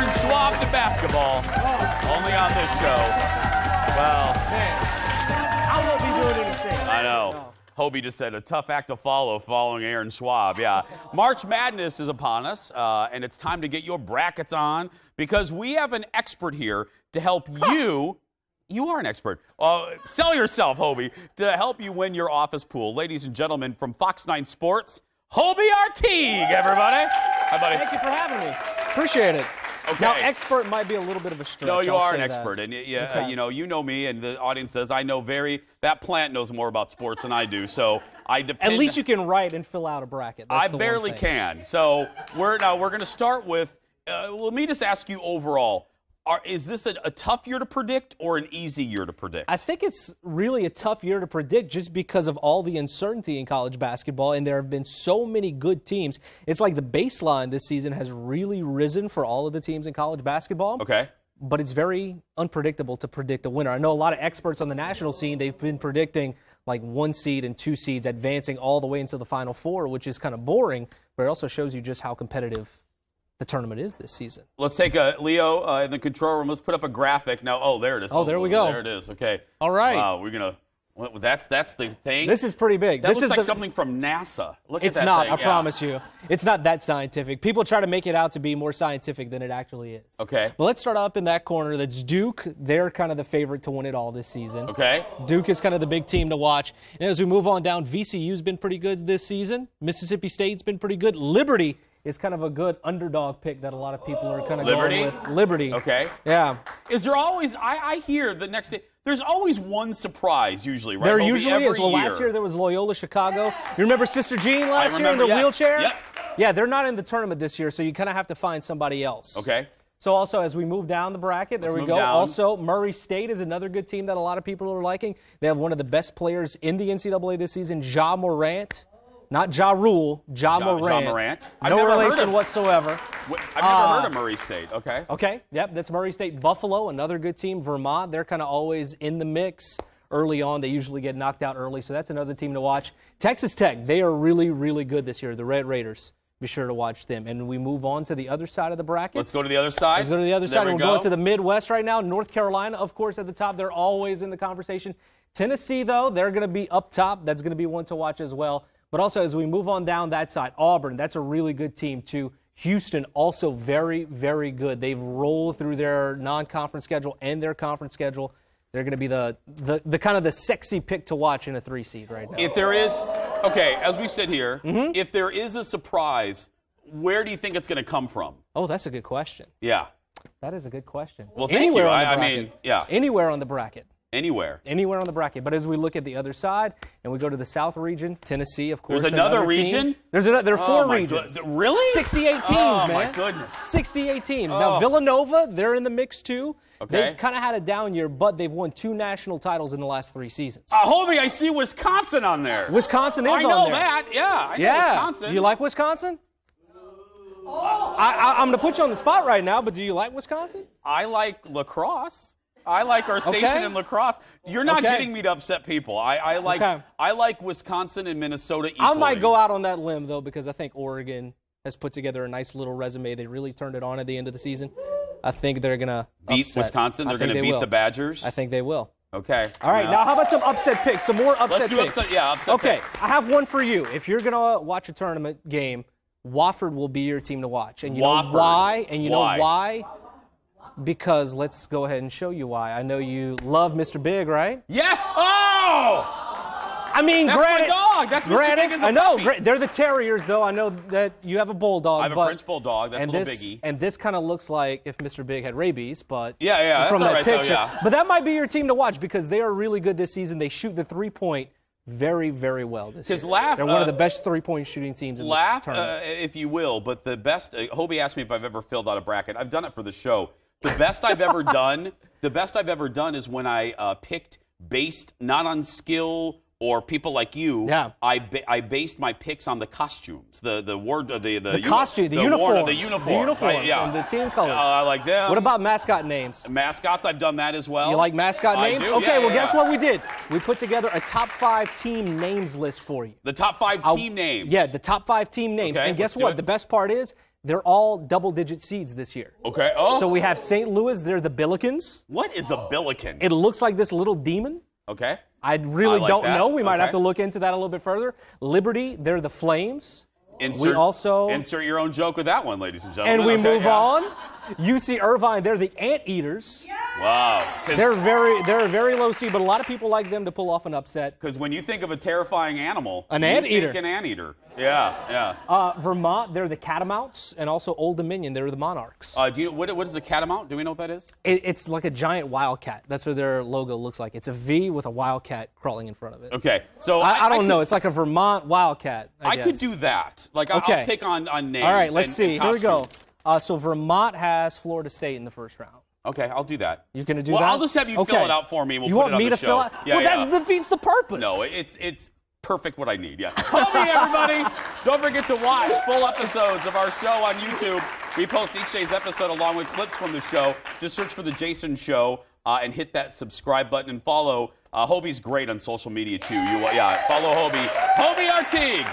Aaron Schwab to basketball. Only on this show. Well, I won't be doing anything. I know. Hobie just said a tough act to follow following Aaron Schwab. Yeah. March Madness is upon us, and it's time to get your brackets on because we have an expert here to help you. You are an expert. Sell yourself, Hobie, to help you win your office pool. Ladies and gentlemen, from Fox 9 Sports, Hobie Artigue, everybody. Hi, buddy. Thank you for having me. Appreciate it. Okay. Now, expert might be a little bit of a stretch. No, you I'll are say an that. expert, and Okay. you know me, and the audience does. I know that plant knows more about sports than I do, so I depend. At least you can write and fill out a bracket. That's I the barely one thing. can. So we're going to start with. Let me just ask you overall. Is this a tough year to predict or an easy year to predict? I think it's really a tough year to predict just because of all the uncertainty in college basketball, and there have been so many good teams. It's like the baseline this season has really risen for all of the teams in college basketball. Okay. But it's very unpredictable to predict a winner. I know a lot of experts on the national scene, they've been predicting like 1 seed and 2 seeds advancing all the way into the Final Four, which is kind of boring, but it also shows you just how competitive the tournament is this season. Let's take Leo in the control room. Let's put up a graphic now. Oh, there it is. Oh, there we go. There it is. Okay. All right. Wow, we're gonna. That's the thing. This is pretty big. That this looks is like something from NASA. Look It's at that not, thing. I promise you. It's not that scientific. People try to make it out to be more scientific than it actually is. Okay. But let's start up in that corner. That's Duke. They're kind of the favorite to win it all this season. Okay. Duke is kind of the big team to watch. And as we move on down, VCU's been pretty good this season. Mississippi State's been pretty good. Liberty is kind of a good underdog pick that a lot of people are kind of going with. Liberty. Okay. Yeah. Is there always, I hear the next day, there's always one surprise usually, right? There Hobie, usually is. every Well, year. last year there was Loyola Chicago. You remember Sister Jean last year in remember, the yes. wheelchair? Yep. Yeah, they're not in the tournament this year, so you kind of have to find somebody else. Okay. So also, as we move down the bracket, there Let's we move go. down. Also, Murray State is another good team that a lot of people are liking. They have one of the best players in the NCAA this season, Ja Morant. Not Ja Rule, Ja Morant. Ja Morant. No relation whatsoever. I've never heard of Murray State. Okay. Okay, yep, that's Murray State. Buffalo, another good team. Vermont, they're kind of always in the mix early on. They usually get knocked out early, so that's another team to watch. Texas Tech, they are really, really good this year. The Red Raiders. Be sure to watch them. And we move on to the other side of the bracket. Let's go to the other side. Let's go to the other side. There We're going to the Midwest right now. North Carolina, of course, at the top. They're always in the conversation. Tennessee, though, they're going to be up top. That's going to be one to watch as well. But also, as we move on down that side, Auburn, that's a really good team, too. Houston, also very, very good. They've rolled through their non-conference schedule and their conference schedule. They're going to be the kind of the sexy pick to watch in a 3 seed right now. If there is, okay, as we sit here, if there is a surprise, where do you think it's going to come from? Oh, that's a good question. Yeah. That is a good question. Well, thank Anywhere you. on the I bracket. mean, yeah. Anywhere on the bracket. Anywhere. Anywhere on the bracket. But as we look at the other side and we go to the South region, Tennessee, of course. There's another team. region? There are 4 my regions. Really? 68 teams, oh, man. my goodness. 68 teams. Now, Villanova, they're in the mix, too. Okay. They've kind of had a down year, but they've won 2 national titles in the last 3 seasons. Hobie, I see Wisconsin on there. Wisconsin is I on know there. that. Yeah, I know Yeah. Wisconsin. Do you like Wisconsin? I'm going to put you on the spot right now, but do you like Wisconsin? I like lacrosse. I like our station in lacrosse. You're not getting me to upset people. I like Wisconsin and Minnesota equally. I might go out on that limb, though, because I think Oregon has put together a nice little resume. They really turned it on at the end of the season. I think they're going to beat upset. Wisconsin. They're going to beat the Badgers. I think they will. Okay. All right. Now, how about some upset picks? Some more upset picks. picks. Upset picks. I have one for you. If you're going to watch a tournament game, Wofford will be your team to watch. And you know why? And you know why? Because let's go ahead and show you why. I know you love Mr. Big, right? Yes. Oh! I mean, That's granted, my dog. That's Mr. Big as a I know. puppy. They're the Terriers, though. I know that you have a bulldog. I have a French bulldog. That's a little biggie. And this kind of looks like if Mr. Big had rabies, but yeah, from that's that all right, though, picture. yeah. But that might be your team to watch because they are really good this season. They shoot the 3-point very, very well this year. They're one of the best 3-point shooting teams in the tournament. If you will, but the best. Hobie asked me if I've ever filled out a bracket. I've done it for the show. The best I've ever done. The best I've ever done is when I picked based not on skill or people like you. Yeah. I based my picks on the costumes, the uniforms, and the team colors. I like them. What about mascot names? Mascots? I've done that as well. You like mascot names? I do, okay, yeah, guess what we did? We put together a top 5 team names list for you. The top 5 team names. Yeah, the top 5 team names. Okay, and guess what? The best part is they're all double-digit seeds this year. Okay. Oh. So we have St. Louis, they're the Billikens. What is a Billiken? It looks like this little demon. Okay. I really don't know. We might Okay. have to look into that a little bit further. Liberty, they're the Flames. Insert your own joke with that one, ladies and gentlemen. And we Okay, move on. UC Irvine, they're the Anteaters. Wow. They're a very low seed, but a lot of people like them to pull off an upset. Because when you think of a terrifying animal, An you anteater. think an anteater. Yeah. Vermont, they're the Catamounts, and also Old Dominion, they're the Monarchs. What is the catamount? Do we know what that is? It's like a giant wildcat. That's what their logo looks like. It's a V with a wildcat crawling in front of it. Okay. So I don't know. It's like a Vermont wildcat. I could do that. Like I'll pick on names. All right, let's see. and Here we go. costumes. So Vermont has Florida State in the first round. Okay, I'll do that. You're going to do well, that? I'll just have you fill it out for me and we'll you put want it on me the to show. fill out? Yeah, well, yeah. that defeats the purpose. No, it's perfect what I need, yeah. Hobie, everybody. Don't forget to watch full episodes of our show on YouTube. We post each day's episode along with clips from the show. Just search for The Jason Show and hit that subscribe button and follow. Hobie's great on social media, too. Follow Hobie. Hobie Artigue.